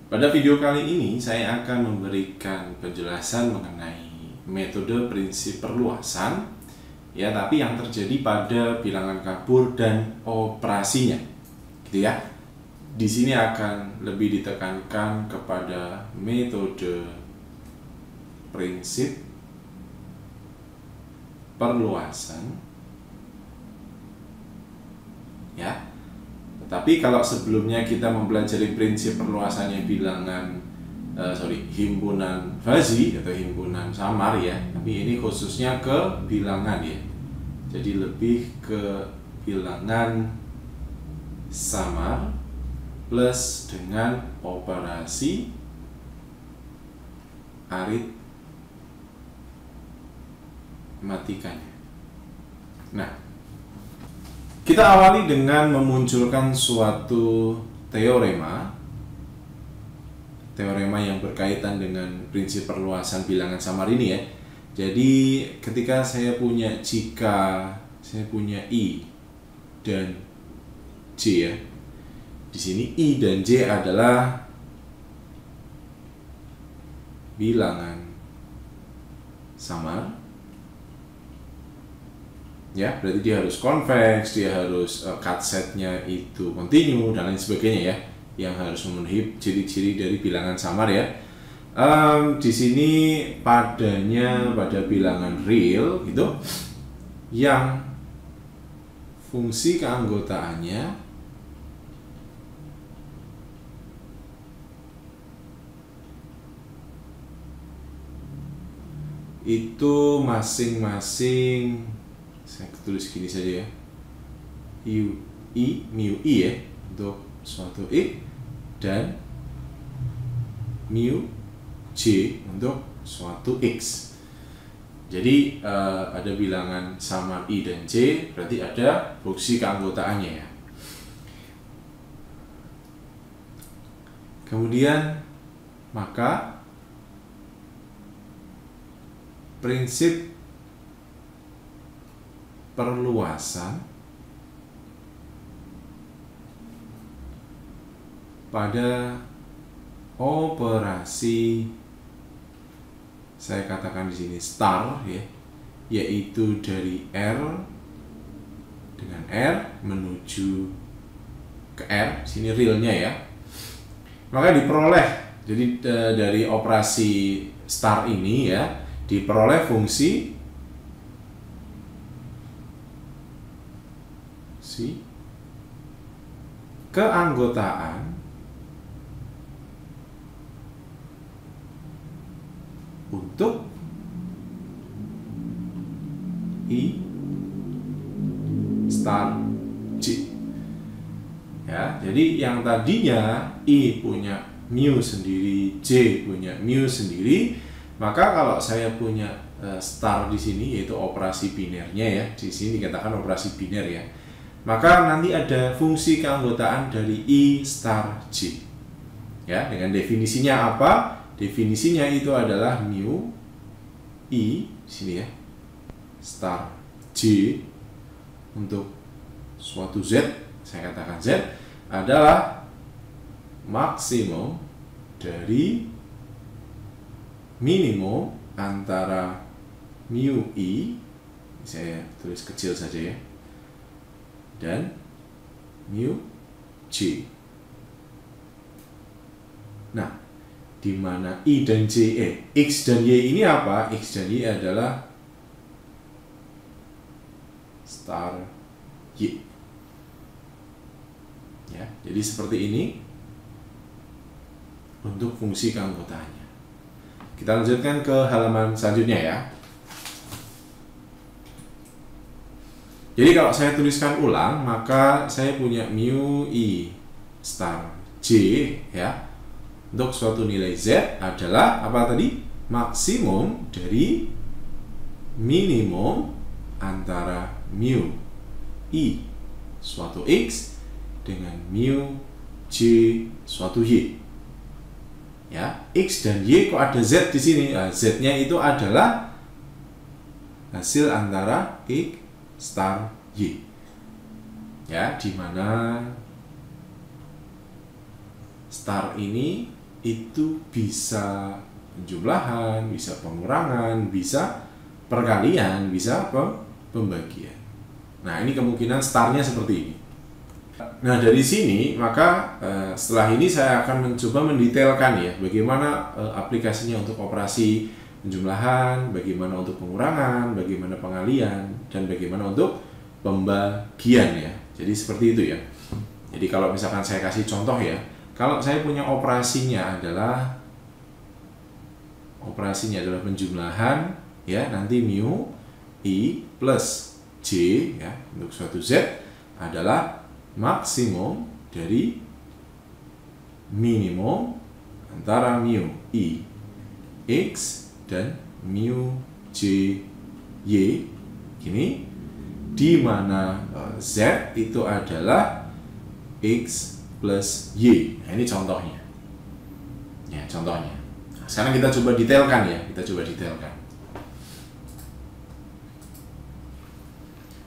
Pada video kali ini saya akan memberikan penjelasan mengenai metode prinsip perluasan ya, tapi yang terjadi pada bilangan kabur dan operasinya. Gitu ya. Di sini akan lebih ditekankan kepada metode prinsip perluasan ya. Tetapi kalau sebelumnya kita mempelajari prinsip perluasannya bilangan himpunan fuzzy atau himpunan samar ya, tapi ini khususnya ke bilangan ya. Jadi lebih ke bilangan samar plus dengan operasi aritmatikanya. Nah, kita awali dengan memunculkan suatu teorema yang berkaitan dengan prinsip perluasan bilangan samar ini ya. Jadi ketika jika saya punya I dan J ya. Di sini I dan J adalah bilangan samar. Ya, berarti dia harus convex, dia harus cut setnya itu continue dan lain sebagainya ya, yang harus memenuhi ciri-ciri dari bilangan samar ya. Di sini pada bilangan real gitu, yang fungsi keanggotaannya itu masing-masing, saya tulis gini saja ya, mu i ya untuk suatu i dan mu j untuk suatu x. Jadi ada bilangan samar i dan j, berarti ada fungsi keanggotaannya ya. Kemudian maka prinsip perluasan pada operasi, saya katakan di sini star ya, yaitu dari R dengan R menuju ke R, sini realnya ya. Maka diperoleh, jadi dari operasi star ini ya, diperoleh fungsi keanggotaan untuk I star J ya. Jadi yang tadinya I punya mu sendiri, J punya mu sendiri, maka kalau saya punya star di sini, yaitu operasi binernya ya, di sini dikatakan operasi biner ya, maka nanti ada fungsi keanggotaan dari I star J ya. Dengan definisinya apa? Definisinya itu adalah mu I sini ya star J untuk suatu Z, saya katakan Z, adalah maksimum dari minimum antara mu I, saya tulis kecil saja ya, dan mu J. Nah, di mana I dan J, X dan Y ini apa? X dan Y adalah star Y. Ya, jadi seperti ini untuk fungsi keanggotaannya. Kita lanjutkan ke halaman selanjutnya ya. Jadi kalau saya tuliskan ulang, maka saya punya mu I star J ya, untuk suatu nilai Z adalah apa tadi? Maksimum dari minimum antara mu I suatu X dengan mu J suatu Y. Ya, X dan Y kok ada Z di sini? Nah, Z-nya itu adalah hasil antara X star Y. Ya, di mana star ini itu bisa penjumlahan, bisa pengurangan, bisa perkalian, bisa pembagian. Nah, ini kemungkinan startnya seperti ini. Nah, dari sini maka setelah ini saya akan mencoba mendetailkan ya bagaimana aplikasinya untuk operasi penjumlahan, bagaimana untuk pengurangan, bagaimana pengalian, dan bagaimana untuk pembagian ya. Jadi seperti itu ya. Jadi kalau misalkan saya kasih contoh ya, kalau saya punya operasinya adalah penjumlahan ya, nanti mu i plus j ya untuk suatu z adalah maksimum dari minimum antara mu i x dan mu j y gini, di mana z itu adalah x plus y. Nah, ini contohnya ya, contohnya. Nah, sekarang kita coba detailkan ya,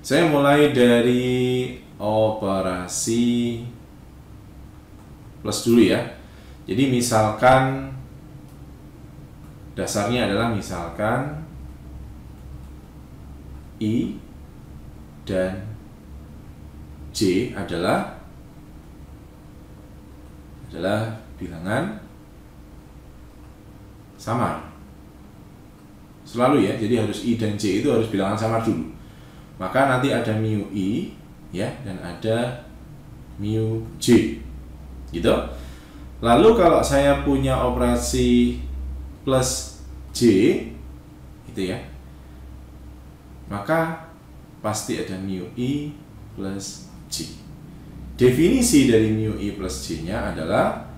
saya mulai dari operasi plus dulu ya. Jadi misalkan dasarnya adalah misalkan i dan j adalah bilangan samar. Selalu ya, jadi harus i dan j itu harus bilangan samar dulu. Maka nanti ada mu i ya dan ada mu j. Gitu. Lalu kalau saya punya operasi plus j itu ya, maka pasti ada mu i plus j. Definisi dari mu i plus j-nya adalah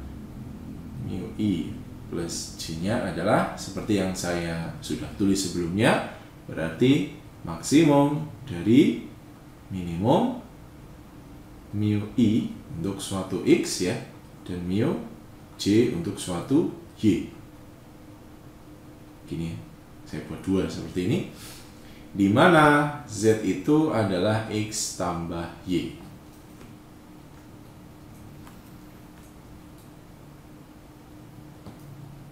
mu i plus j-nya adalah seperti yang saya sudah tulis sebelumnya, berarti maksimum dari minimum mu i untuk suatu x ya dan mu j untuk suatu y. Gini, saya buat dua seperti ini, di mana z itu adalah x tambah y.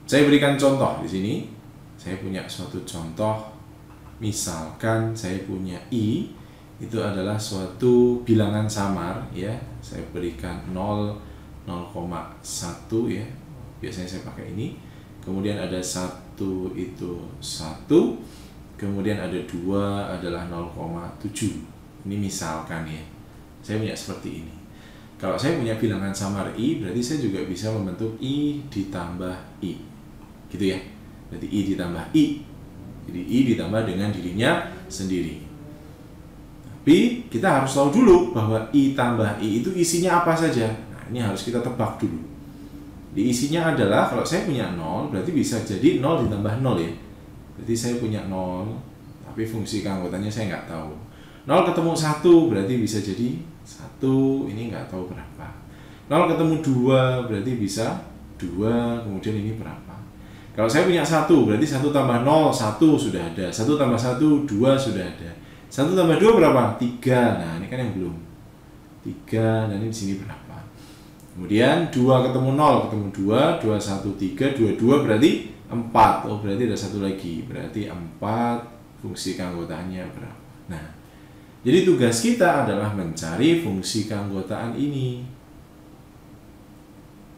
Saya berikan contoh di sini. Saya punya suatu contoh, misalkan saya punya i itu adalah suatu bilangan samar ya. Saya berikan 0, 0,1 ya. Biasanya saya pakai ini. Kemudian ada 1 itu 1. Kemudian ada 2 adalah 0,7. Ini misalkan ya. Saya punya seperti ini. Kalau saya punya bilangan samar i, berarti saya juga bisa membentuk i ditambah i. Gitu ya. Berarti i ditambah i. Jadi i ditambah dengan dirinya sendiri. Tapi kita harus tahu dulu bahwa i tambah i itu isinya apa saja. Nah, ini harus kita tebak dulu. Di isinya adalah, kalau saya punya 0, berarti bisa jadi 0 ditambah 0 ya. Berarti saya punya 0, tapi fungsi keanggotaannya saya nggak tahu. 0 ketemu 1 berarti bisa jadi 1, ini nggak tahu berapa. 0 ketemu 2 berarti bisa 2, kemudian ini berapa. Kalau saya punya 1, berarti 1 tambah 0, 1 sudah ada. 1 tambah 1, 2 sudah ada. 1 tambah 2 berapa? 3. Nah, ini kan yang belum. 3, dan ini di sini berapa? Kemudian 2 ketemu 0, ketemu 2, 2, 1, 3, 2, 2 berarti 4. Oh, berarti ada satu lagi. Berarti 4, fungsi keanggotaannya berapa? Nah, jadi tugas kita adalah mencari fungsi keanggotaan ini.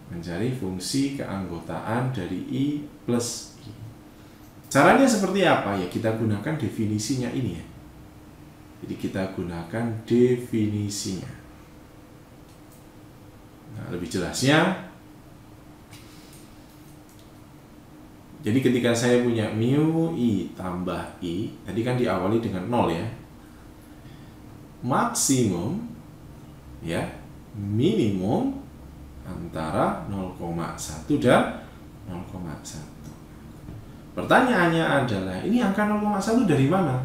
Mencari fungsi keanggotaan dari i plus i. Caranya seperti apa? Ya, kita gunakan definisinya ini ya. Jadi kita gunakan definisinya. Nah, lebih jelasnya, jadi ketika saya punya mu i tambah i, tadi kan diawali dengan 0 ya. Maksimum ya, minimum antara 0,1 dan 0,1. Pertanyaannya adalah, ini angka 0,1 dari mana?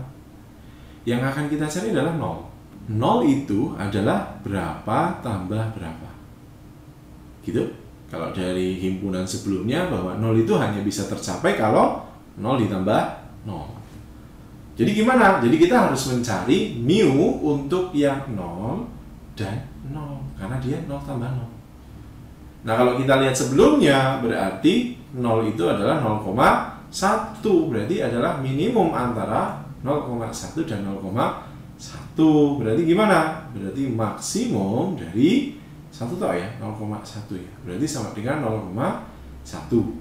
Yang akan kita cari adalah 0. 0 itu adalah berapa tambah berapa. Gitu. Kalau dari himpunan sebelumnya, bahwa 0 itu hanya bisa tercapai kalau 0 ditambah 0. Jadi gimana? Jadi kita harus mencari mu untuk yang 0 dan 0. Karena dia 0 tambah 0. Nah, kalau kita lihat sebelumnya, berarti 0 itu adalah 0,1. Berarti adalah minimum antara 0,1 dan 0,1. Berarti gimana? Berarti maksimum dari 1 toh ya, 0,1 ya. Berarti sama dengan 0,1.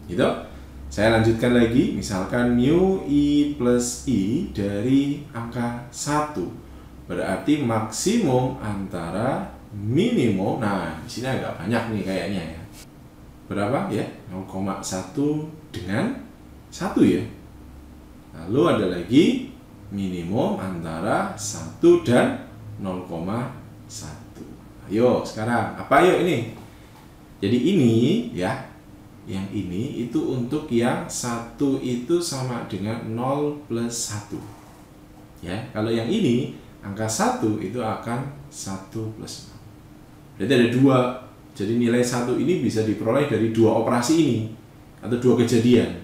Gitu. Saya lanjutkan lagi, misalkan mu i plus i dari angka 1. Berarti maksimum antara minimum, nah di sini agak banyak nih kayaknya ya. Berapa ya? 0,1 dengan 1 ya. Lalu ada lagi minimum antara 1 dan 0,1. Ayo sekarang, apa yuk ini? Jadi ini ya, yang ini itu untuk yang 1 itu sama dengan 0 plus 1. Ya, kalau yang ini angka 1 itu akan 1 plus 0. Berarti ada 2. Jadi nilai 1 ini bisa diperoleh dari 2 operasi ini atau 2 kejadian.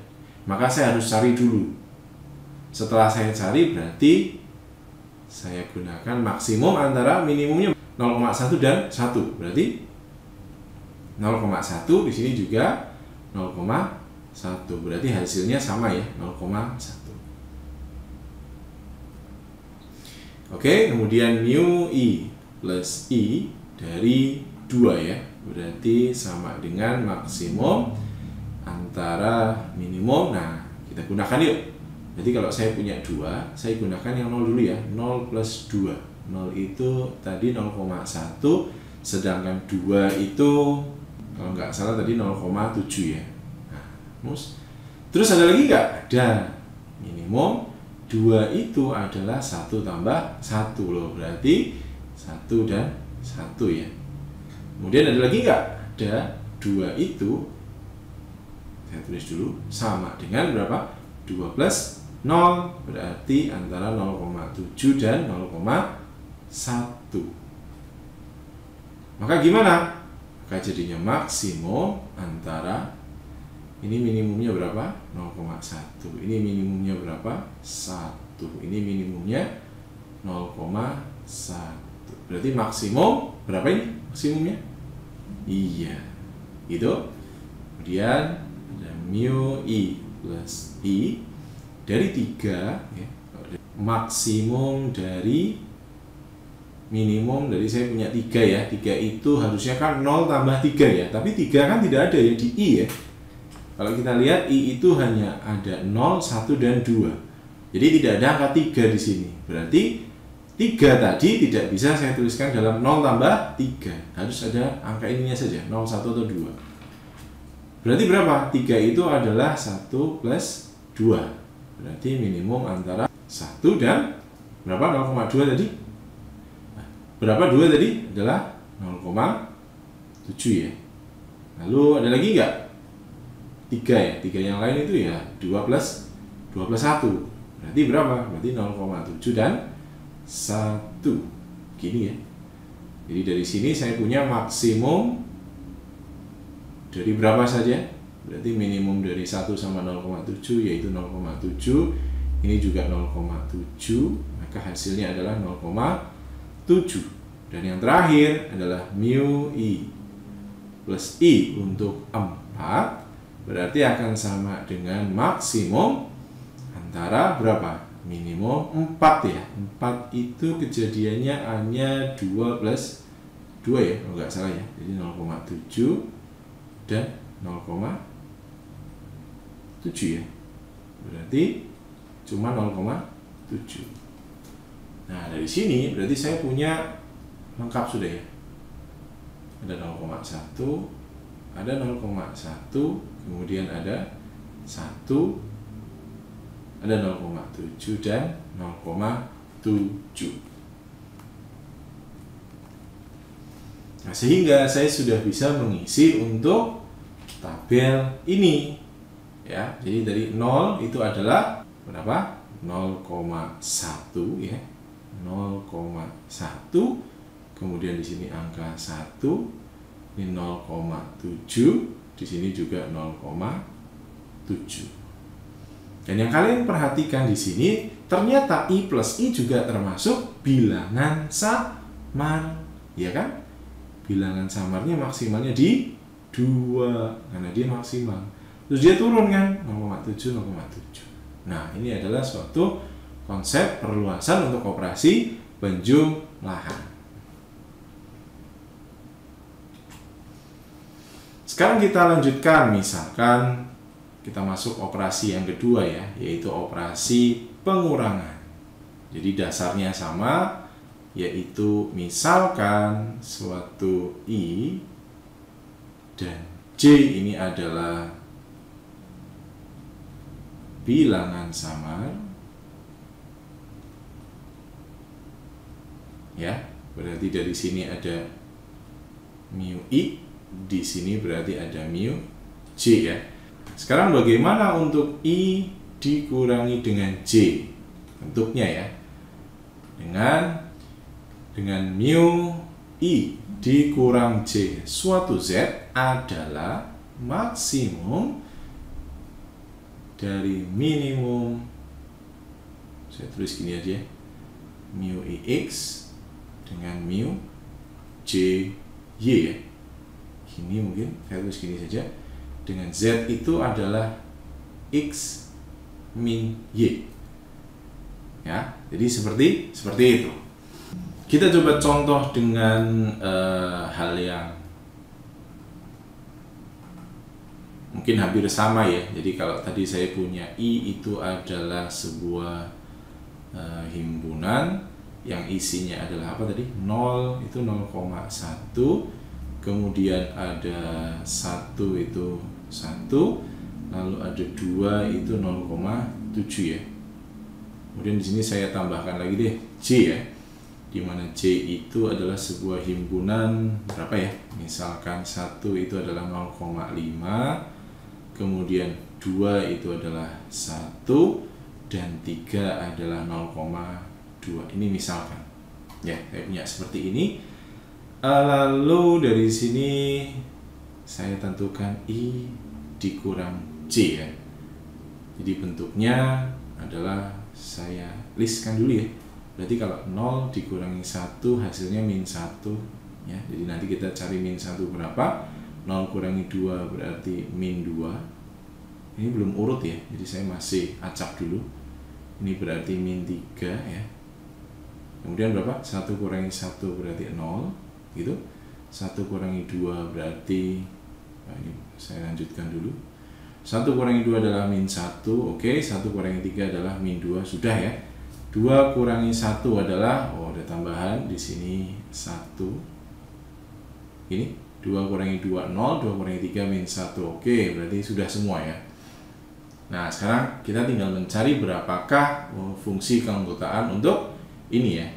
Maka saya harus cari dulu. Setelah saya cari, berarti saya gunakan maksimum antara minimumnya 0,1 dan 1. Berarti 0,1 di sini juga 0,1. Berarti hasilnya sama ya, 0,1. Oke, kemudian mu i plus i dari 2 ya. Berarti sama dengan maksimum antara minimum. Nah, kita gunakan yuk. Jadi kalau saya punya 2, saya gunakan yang 0 dulu ya. 0 plus 2. 0 itu tadi 0,1. Sedangkan 2 itu kalau nggak salah tadi 0,7 ya. Nah, terus ada lagi nggak? Ada. Minimum 2 itu adalah 1 tambah 1 loh. Berarti 1 dan 1 ya. Kemudian ada lagi nggak? Ada. 2 itu saya tulis dulu sama dengan berapa? 2 plus 0. Berarti antara 0,7 dan 0,1. Maka gimana? Maka jadinya maksimum antara ini minimumnya berapa? 0,1. Ini minimumnya berapa? 1. Ini minimumnya 0,1. Berarti maksimum berapa ini? Maksimumnya? Iya. Gitu. Kemudian ada mu i plus i dari 3 ya. Maksimum dari minimum dari saya punya 3 ya. 3 itu harusnya kan 0 tambah 3 ya. Tapi 3 kan tidak ada ya di i ya. Kalau kita lihat i itu hanya ada 0, 1 dan 2. Jadi tidak ada angka 3 di sini. Berarti 3 tadi tidak bisa saya tuliskan dalam 0 tambah 3. Harus ada angka ininya saja, 0, 1 atau 2. Berarti berapa? 3 itu adalah 1 plus 2. Berarti minimum antara 1 dan berapa? 0,2 tadi? Berapa 2 tadi? Adalah 0,7 ya. Lalu ada lagi enggak? 3 ya. 3 yang lain itu ya 2 plus 1. Berarti berapa? Berarti 0,7 dan 1. Gini ya. Jadi dari sini saya punya maksimum dari berapa saja? Berarti minimum dari 1 sama 0,7 yaitu 0,7. Ini juga 0,7. Maka hasilnya adalah 0,7. Dan yang terakhir adalah mu i plus i untuk 4. Berarti akan sama dengan maksimum antara berapa? Minimum 4 ya. 4 itu kejadiannya hanya 2 plus 2 ya, kalau nggak salah ya. Jadi 0,7 dan 0,7 ya. Berarti cuma 0,7. Nah, dari sini berarti saya punya lengkap sudah ya. Ada 0,1, ada 0,1, kemudian ada 1, ada 0,7 dan 0,7. Nah, sehingga saya sudah bisa mengisi untuk tabel ini ya. Jadi dari 0 itu adalah berapa? 0,1 ya. 0,1. Kemudian di sini angka 1. Ini 0,7. Di sini juga 0,7. Dan yang kalian perhatikan di sini, ternyata i plus i juga termasuk bilangan samar, ya kan? bilangan samarnya maksimalnya di 2 karena dia maksimal. Terus dia turun kan 0,7, 0,7. Nah, ini adalah suatu konsep perluasan untuk operasi penjumlahan. Sekarang kita lanjutkan, misalkan kita masuk operasi yang kedua ya, yaitu operasi pengurangan. Jadi dasarnya sama, yaitu misalkan suatu I dan J ini adalah bilangan samar. Ya, berarti dari sini ada mu I, di sini berarti ada mu J ya. Sekarang bagaimana untuk I dikurangi dengan J? Bentuknya ya. Dengan mu I dikurang J suatu Z adalah maksimum dari minimum. Saya tulis gini aja, mu IX dengan mu JY ya. Ini mungkin saya tulis gini saja, dengan Z itu adalah X min Y ya. Jadi seperti itu. Kita coba contoh dengan hal yang mungkin hampir sama ya. Jadi kalau tadi saya punya I itu adalah sebuah himpunan yang isinya adalah apa tadi? 0 itu 0,1, kemudian ada 1 itu 1, lalu ada 2 itu 0,7 ya. Kemudian di sini saya tambahkan lagi deh J ya, dimana J itu adalah sebuah himpunan berapa ya? Misalkan 1 itu adalah 0,5, kemudian 2 itu adalah 1, dan 3 adalah 0,2. Ini misalkan ya, saya punya seperti ini. Lalu dari sini saya tentukan I dikurang J ya. Jadi bentuknya adalah saya listkan dulu ya. Berarti kalau 0 dikurangi 1 hasilnya min 1 ya. Jadi nanti kita cari min 1 berapa. 0 kurangi 2 berarti min 2. Ini belum urut ya, jadi saya masih acak dulu. Ini berarti min 3 ya. Kemudian berapa? 1 kurangi 1 berarti 0 gitu. 1 kurangi 2 berarti, nah ini saya lanjutkan dulu. 1 kurangi 2 adalah min 1, oke. 1 kurangi 3 adalah min 2, sudah ya. 2 kurangi 1 adalah, oh ada tambahan di sini 1. Ini 2 kurangi 2 0, 2 kurangi 3 min 1, oke. Berarti sudah semua ya. Nah, sekarang kita tinggal mencari berapakah fungsi keanggotaan untuk ini ya.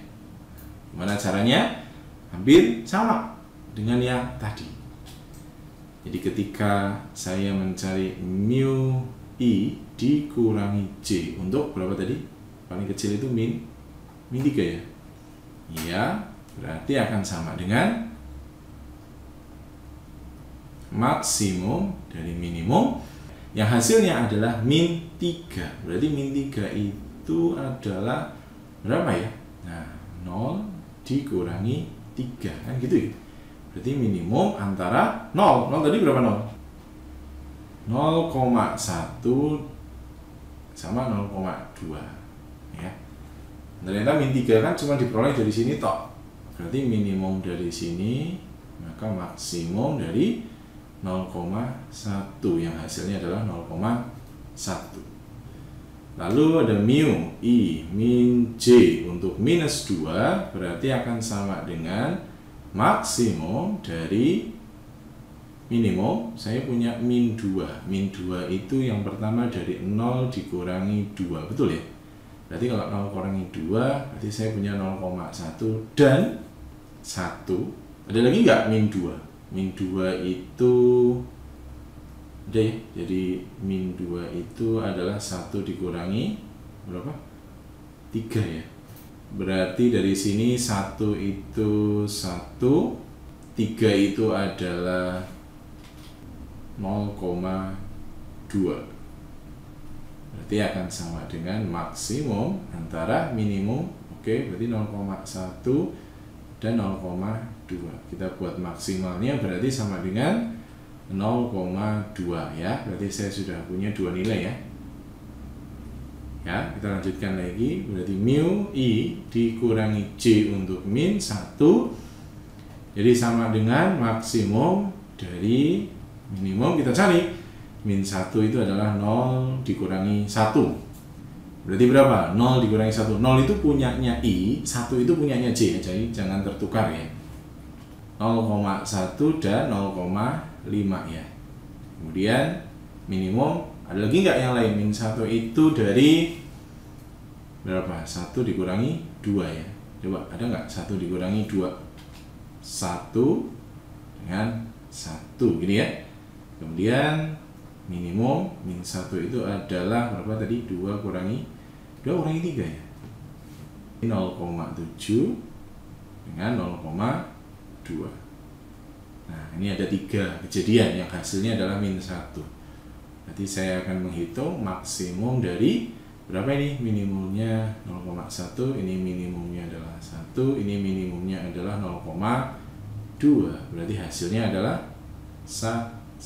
Gimana caranya? Hampir sama dengan yang tadi. Jadi ketika saya mencari mu I dikurangi J untuk berapa tadi? Paling kecil itu min 3 ya. Iya, berarti akan sama dengan maksimum dari minimum yang hasilnya adalah min 3. Berarti min 3 itu adalah berapa ya? Nah, 0 dikurangi 3 kan gitu ya. Berarti minimum antara 0 tadi berapa 0? 0,1 sama 0,2 ya. Ternyata min 3 kan cuma diperoleh dari sini toh. Berarti minimum dari sini, maka maksimum dari 0,1 yang hasilnya adalah 0,1. Lalu ada mu I min J untuk minus 2 berarti akan sama dengan maksimum dari minimum. Saya punya min 2. Min 2 itu yang pertama dari 0 dikurangi 2, betul ya? Berarti kalau 0 kurangi 2 berarti saya punya 0,1 dan 1. Ada lagi nggak min 2? Min 2 itu ada ya, jadi min 2 itu adalah 1 dikurangi berapa? 3 ya. Berarti dari sini 1 itu 1, 3 itu adalah 0,2. Berarti akan sama dengan maksimum antara minimum, oke, berarti 0,1 dan 0,2. Kita buat maksimalnya berarti sama dengan 0,2 ya. Berarti saya sudah punya dua nilai ya. Ya, kita lanjutkan lagi. Berarti mu I dikurangi J untuk min 1. Jadi sama dengan maksimum dari minimum kita cari. Min 1 itu adalah 0 dikurangi 1. Berarti berapa? 0 dikurangi 1. 0 itu punyanya I, 1 itu punyanya J. Jadi jangan tertukar ya. 0,1 dan 0,5 ya. Kemudian minimum, ada lagi nggak yang lain? Min 1 itu dari berapa? 1 dikurangi 2 ya. Coba ada nggak 1 dikurangi 2? 1 dengan 1 gini ya. Kemudian minimum min 1 itu adalah berapa tadi? 2 kurangi 3 ya. 0,7 dengan 0,2. Nah, ini ada 3 kejadian yang hasilnya adalah min 1. Nanti saya akan menghitung maksimum dari berapa ini? Minimumnya 0,1, ini minimumnya adalah 1, ini minimumnya adalah 0,2. Berarti hasilnya adalah 1.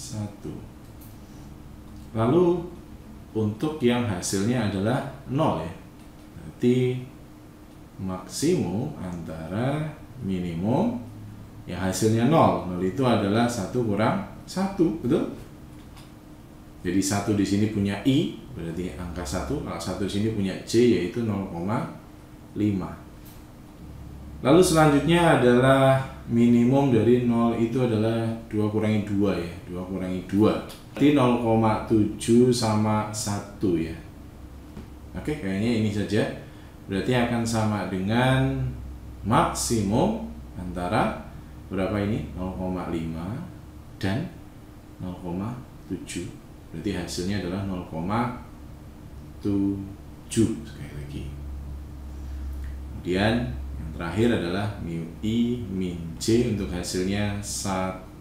Lalu untuk yang hasilnya adalah 0 ya. Berarti maksimum antara minimum yang hasilnya 0. 0 itu adalah 1 kurang 1, betul? Jadi 1 di sini punya I, berarti angka 1. Kalau 1 di sini punya J, yaitu 0,5. Lalu selanjutnya adalah minimum dari 0 itu adalah 2 kurangi 2 ya. 2 kurangi 2. Berarti 0,7 sama 1 ya. Oke, kayaknya ini saja. Berarti akan sama dengan maksimum antara berapa ini? 0,5 dan 0,7. Berarti hasilnya adalah 0,7 sekali lagi. Kemudian yang terakhir adalah mu I min J untuk hasilnya 1.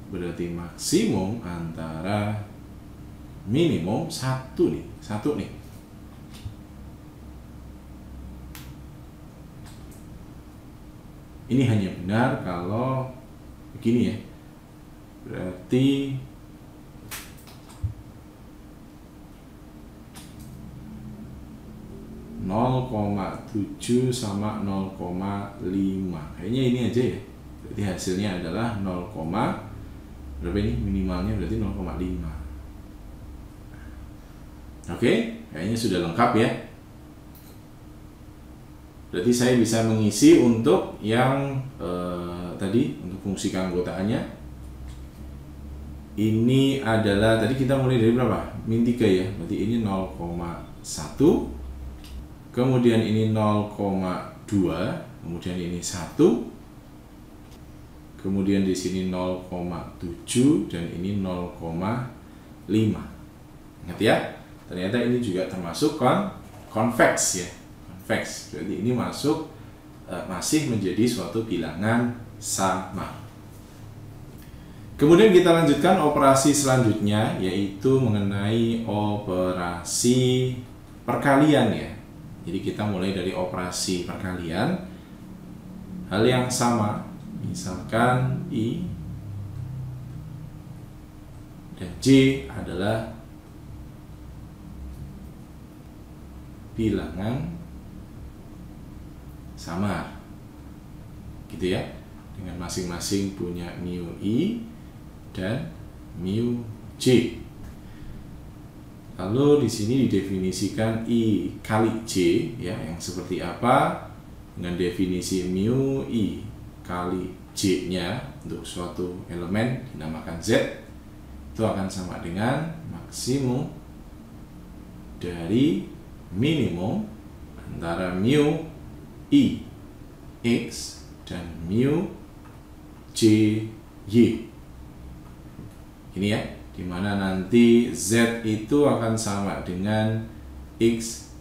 Berarti maksimum antara minimum 1 nih. Ini hanya benar kalau begini ya. Berarti (0,7) sama 0,5. Kayaknya ini aja ya. Berarti hasilnya adalah 0, berapa ini? Minimalnya berarti 0,5. Oke, kayaknya sudah lengkap ya. Berarti saya bisa mengisi untuk yang tadi, untuk fungsi keanggotaannya. Ini adalah, tadi kita mulai dari berapa? Min 3 ya. Berarti ini 0,1. Kemudian ini 0,2. Kemudian ini 1. Kemudian di sini 0,7 dan ini 0,5. Ingat ya, ternyata ini juga termasuk konveks ya. Konveks. Berarti ini masuk masih menjadi suatu bilangan sama. Kemudian kita lanjutkan operasi selanjutnya, yaitu mengenai operasi perkalian ya. Jadi kita mulai dari operasi perkalian. Hal yang sama. Misalkan I dan J adalah bilangan samar, gitu ya, dengan masing-masing punya mu I dan mu J. Lalu di sini didefinisikan I kali J ya, yang seperti apa? Dengan definisi mu I kali J-nya untuk suatu elemen dinamakan Z, itu akan sama dengan maksimum dari minimum antara mu I X dan mu J Y. Ini ya, dimana nanti Z itu akan sama dengan X.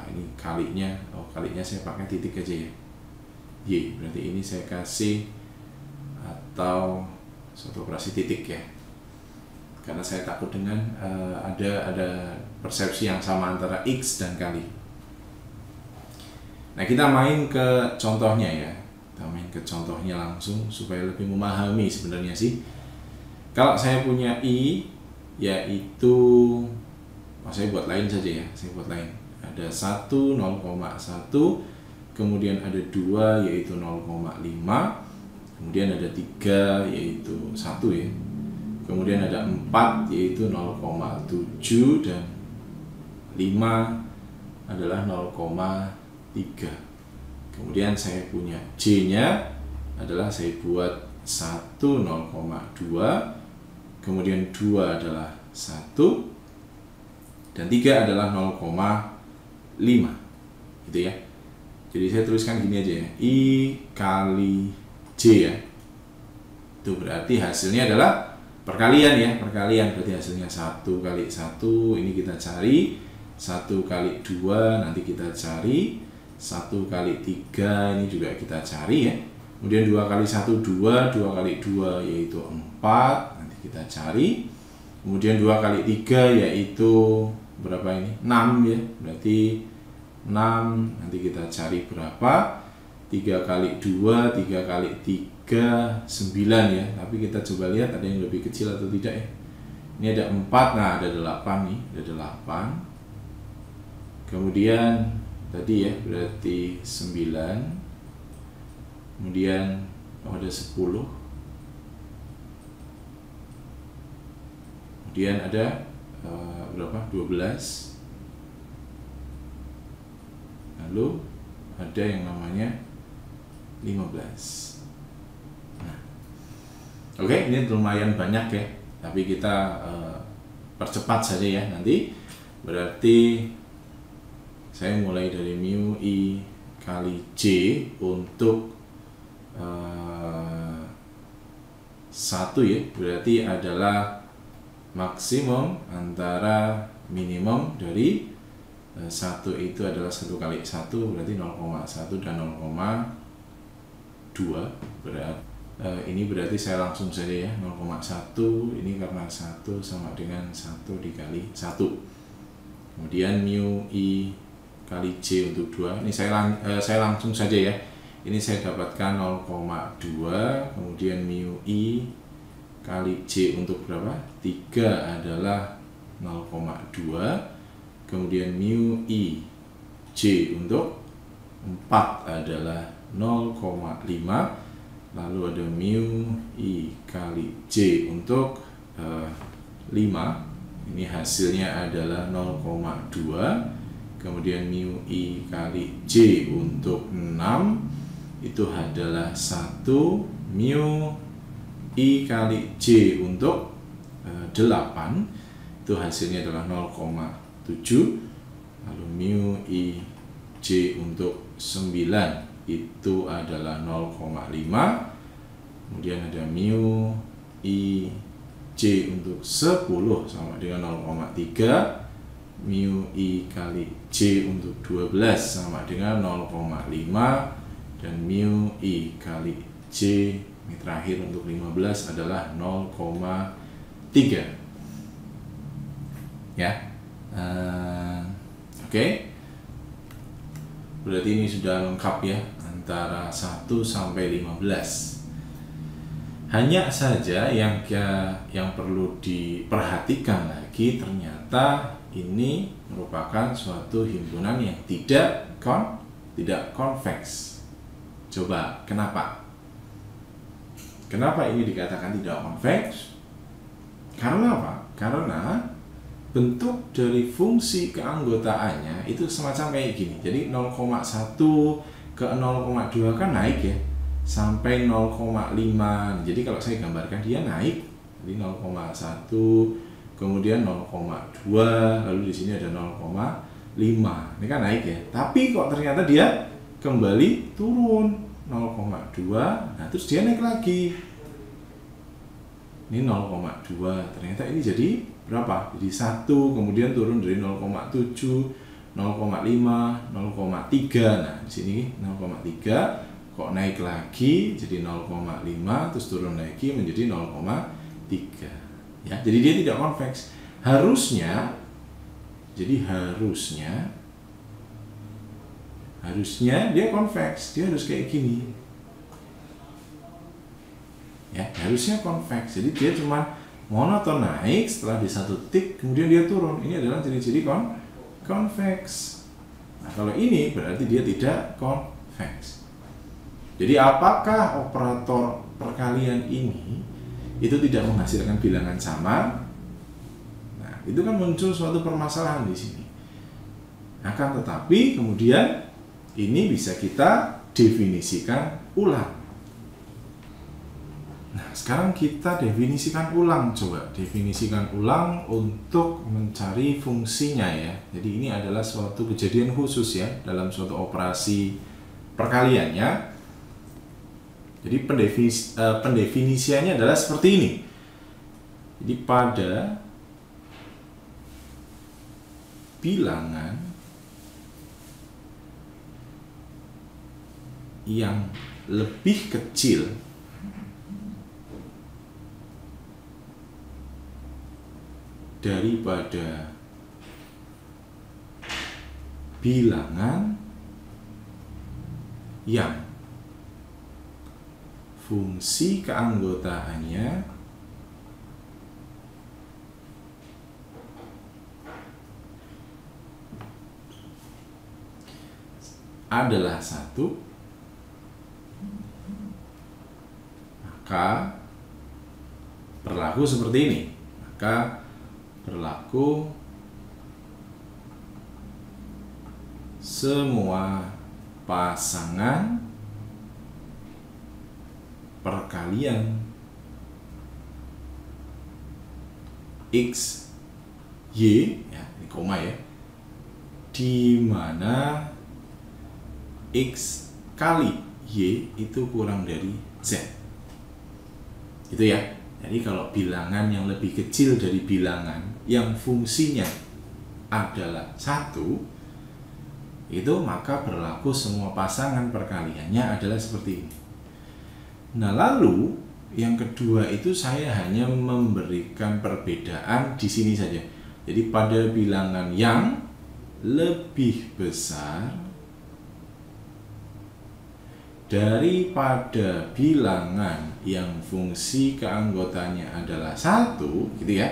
Ini kalinya, kalinya saya pakai titik aja ya, Y. Berarti ini saya kasih atau suatu operasi titik ya, karena saya takut dengan ada persepsi yang sama antara X dan kali. Nah, kita main ke contohnya ya. Kita main ke contohnya langsung supaya lebih memahami sebenarnya sih. Kalau saya punya I, yaitu saya buat lain saja ya, saya buat lain. Ada 1, 0,1, kemudian ada 2 yaitu 0,5, kemudian ada 3 yaitu 1 ya, kemudian ada 4 yaitu 0,7, dan 5 adalah 0,3. Kemudian saya punya J nya adalah saya buat 1, 0,2, kemudian 2 adalah 1, dan 3 adalah 0,5 gitu ya. Jadi saya tuliskan gini aja ya, I kali J ya, itu berarti hasilnya adalah perkalian ya, perkalian berarti hasilnya 1 kali 1 ini kita cari, 1 kali 2 nanti kita cari, 1 kali 3 ini juga kita cari ya, kemudian 2 kali 1 2, 2 kali 2 yaitu 4 nanti kita cari, kemudian 2 kali 3 yaitu berapa ini? 6 ya, berarti 6 nanti kita cari berapa, 3 kali 2, 3 kali 3 9 ya, tapi kita coba lihat ada yang lebih kecil atau tidak ya. Ini ada 4, nah ada 8 nih, ada 8, kemudian tadi ya berarti 9, kemudian ada 10, kemudian ada berapa? 12, lalu ada yang namanya 15. Nah, oke, ini lumayan banyak ya, tapi kita percepat saja ya nanti. Berarti saya mulai dari mu I kali J untuk 1 ya, berarti adalah maksimum antara minimum dari 1 itu adalah 1 kali 1 berarti 0,1 dan 0,2 berarti ini berarti saya langsung saja ya, 0,1 ini karena 1 sama dengan 1 dikali 1, kemudian mu I kali J untuk 2 ini saya langsung saja ya, ini saya dapatkan 0,2, kemudian mu I kali J untuk berapa? 3 adalah 0,2, kemudian mu I J untuk 4 adalah 0,5, lalu ada mu I kali J untuk 5, ini hasilnya adalah 0,2, kemudian mu I kali J untuk 6 itu adalah 1, mu I kali J untuk 8 itu hasilnya adalah 0,7, lalu mu I J untuk 9 itu adalah 0,5, kemudian ada mu I J untuk 10 sama dengan 0,3, mu I kali J untuk 12 sama dengan 0,5, dan mu I kali J ini terakhir untuk 15 adalah 0,3 ya. Oke. Berarti ini sudah lengkap ya, antara 1 sampai 15. Hanya saja yang perlu diperhatikan lagi, ternyata ini merupakan suatu himpunan yang tidak konveks. Coba kenapa? Kenapa ini dikatakan tidak konveks? Karena apa? Karena bentuk dari fungsi keanggotaannya itu semacam kayak gini. Jadi 0,1 ke 0,2 kan naik ya, sampai 0,5. Jadi kalau saya gambarkan dia naik, jadi 0,1, kemudian 0,2, lalu di sini ada 0,5. Ini kan naik ya. Tapi kok ternyata dia kembali turun 0,2. Nah, terus dia naik lagi. Ini 0,2. Ternyata ini jadi berapa? Jadi 1, kemudian turun dari 0,7, 0,5, 0,3. Nah, di sini 0,3 kok naik lagi jadi 0,5, terus turun lagi menjadi 0,3. Ya, jadi dia tidak konveks. Harusnya dia konveks. Dia harus kayak gini. ya, harusnya convex. Jadi dia cuma monoton naik, setelah di satu titik kemudian dia turun. Ini adalah ciri-ciri convex. Nah, kalau ini berarti dia tidak convex. Jadi apakah operator perkalian ini itu tidak menghasilkan bilangan samar? Nah, itu kan muncul suatu permasalahan di sini. Akan tetapi kemudian ini bisa kita definisikan ulang. Nah, sekarang kita definisikan ulang, coba definisikan ulang untuk mencari fungsinya ya. Jadi ini adalah suatu kejadian khusus ya dalam suatu operasi perkaliannya. Jadi pendefinisiannya adalah seperti ini. Jadi pada bilangan yang lebih kecil daripada bilangan yang fungsi keanggotaannya adalah 1, maka berlaku seperti ini. Maka berlaku semua pasangan perkalian X, Y, ya, ini koma ya, di mana X kali Y itu kurang dari Z. Itu ya. Jadi kalau bilangan yang lebih kecil dari bilangan yang fungsinya adalah 1, itu maka berlaku semua pasangan perkaliannya adalah seperti ini. Nah, lalu yang kedua itu saya hanya memberikan perbedaan di sini saja. Jadi pada bilangan yang lebih besar daripada bilangan yang fungsi keanggotanya adalah 1, gitu ya,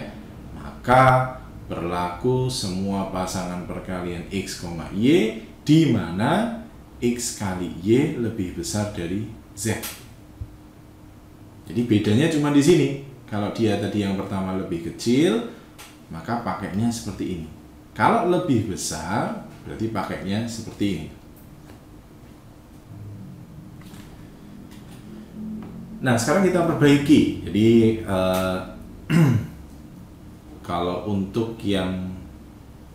maka berlaku semua pasangan perkalian X, Y di mana X kali Y lebih besar dari Z. Jadi bedanya cuma di sini. Kalau dia tadi yang pertama lebih kecil, maka pakainya seperti ini. Kalau lebih besar, berarti pakainya seperti ini. Nah, sekarang kita perbaiki. Jadi kalau untuk yang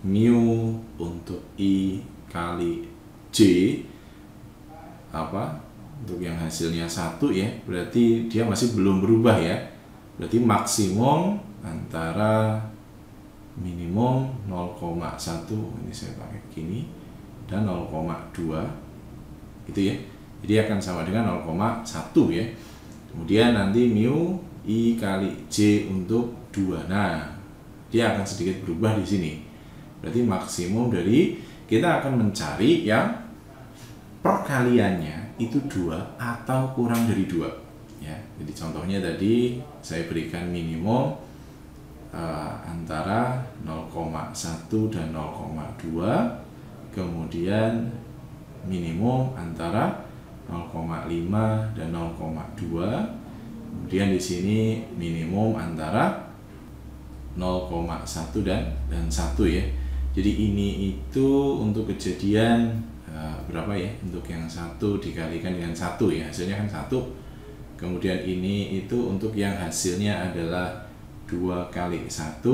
mu untuk I kali J untuk yang hasilnya 1 ya, berarti dia masih belum berubah ya. Berarti maksimum antara minimum 0,1, ini saya pakai gini, dan 0,2 gitu ya. Jadi akan sama dengan 0,1 ya. Kemudian nanti mu I kali J untuk 2. Nah, dia akan sedikit berubah di sini. Berarti maksimum dari kita akan mencari yang perkaliannya itu 2 atau kurang dari 2 ya. Jadi contohnya tadi saya berikan minimum antara 0,1 dan 0,2, kemudian minimum antara 0,5 dan 0,2, kemudian di sini minimum antara 0,1 dan 1 ya. Jadi ini itu untuk kejadian berapa ya? Untuk yang 1 dikalikan dengan 1 ya, hasilnya kan 1. Kemudian ini itu untuk yang hasilnya adalah 2 kali 1,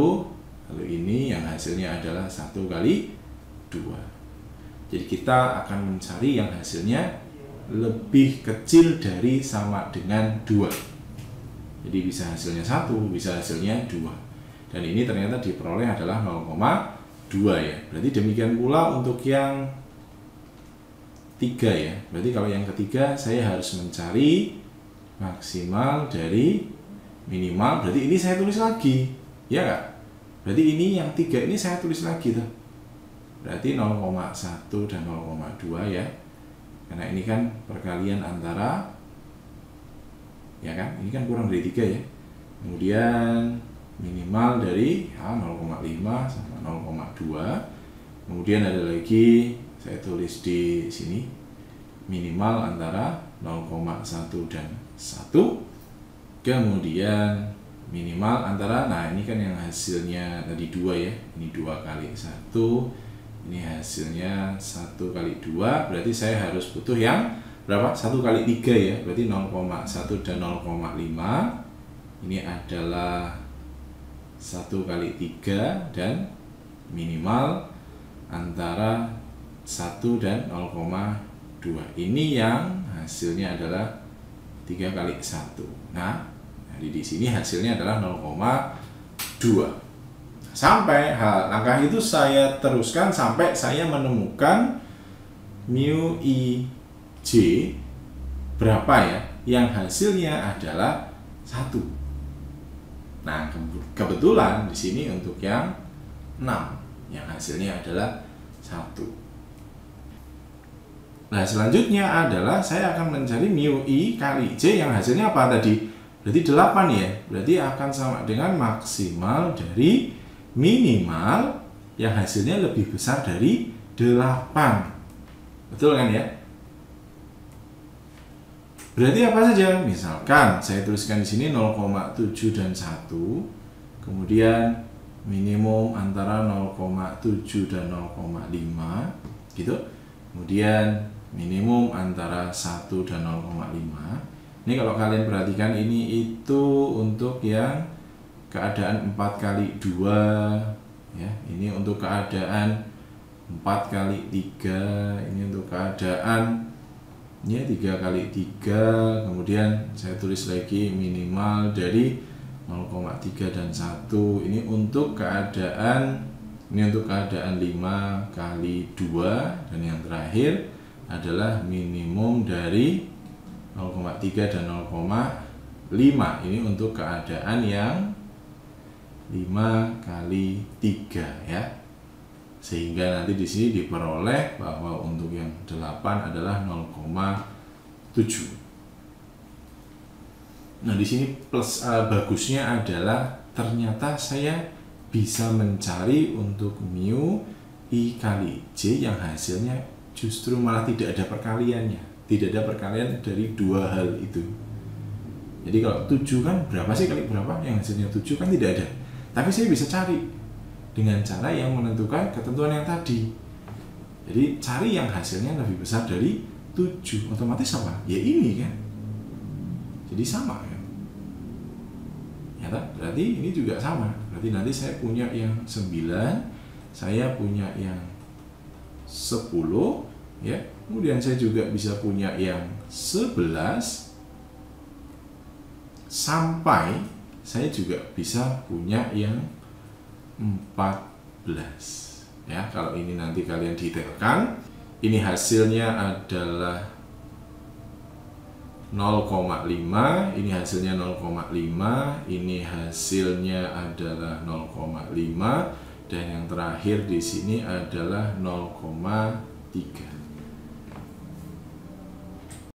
lalu ini yang hasilnya adalah 1 kali 2. Jadi kita akan mencari yang hasilnya lebih kecil dari sama dengan 2. Jadi bisa hasilnya 1, bisa hasilnya 2. Dan ini ternyata diperoleh adalah 0,2 ya. Berarti demikian pula untuk yang 3 ya. Berarti kalau yang ketiga saya harus mencari maksimal dari minimal. Berarti ini saya tulis lagi, ya nggak? Berarti ini yang 3 ini saya tulis lagi tuh. Berarti 0,1 dan 0,2 ya. Karena ini kan perkalian antara ya kan? Ini kan kurang dari 3 ya. Kemudian minimal dari 0,5 sama 0,2. Kemudian ada lagi, saya tulis di sini, minimal antara 0,1 dan 1. Kemudian minimal antara, nah ini kan yang hasilnya tadi 2 ya, ini 2 kali 1, ini hasilnya 1 kali 2, berarti saya harus butuh yang berapa? 1 kali 3 ya, berarti 0,1 dan 0,5. Ini adalah 1 kali 3 dan minimal antara 1 dan 0,2. Ini yang hasilnya adalah 3 kali 1. Nah, jadi di sini hasilnya adalah 0,2. Sampai langkah itu saya teruskan sampai saya menemukan mu I J berapa ya, yang hasilnya adalah 1. Nah, kebetulan di sini untuk yang 6, yang hasilnya adalah 1. Nah, selanjutnya adalah saya akan mencari mu I kali J yang hasilnya apa tadi? Berarti 8 ya. Berarti akan sama dengan maksimal dari minimal yang hasilnya lebih besar dari 8. Betul kan ya? Berarti apa saja? Misalkan saya tuliskan di sini 0,7 dan 1. Kemudian minimum antara 0,7 dan 0,5 gitu. Kemudian minimum antara 1 dan 0,5. Ini kalau kalian perhatikan, ini itu untuk yang keadaan 4 kali 2 ya. Ini untuk keadaan 4 kali 3, ini untuk keadaan ya 3 kali 3. Kemudian saya tulis lagi minimal dari 0,3 dan 1. Ini untuk keadaan 5 kali 2, dan yang terakhir adalah minimum dari 0,3 dan 0,5. Ini untuk keadaan yang 5 kali 3 ya. Sehingga nanti di sini diperoleh bahwa untuk yang 8 adalah 0,7. Nah, di sini plus bagusnya adalah ternyata saya bisa mencari untuk mu I kali J yang hasilnya justru malah tidak ada perkaliannya. Tidak ada perkalian dari dua hal itu. Jadi kalau 7 kan berapa sih kali berapa? Yang hasilnya 7 kan tidak ada. Tapi saya bisa cari dengan cara yang menentukan ketentuan yang tadi. Jadi cari yang hasilnya lebih besar dari 7. Otomatis apa? Ya ini kan. Jadi sama kan. Ya, berarti ini juga sama. Berarti nanti saya punya yang 9, saya punya yang 10 ya. Kemudian saya juga bisa punya yang 11, sampai saya juga bisa punya yang 14 ya. Kalau ini nanti kalian detailkan, ini hasilnya adalah 0,5, ini hasilnya 0,5, ini hasilnya adalah 0,5, dan yang terakhir di sini adalah 0,3.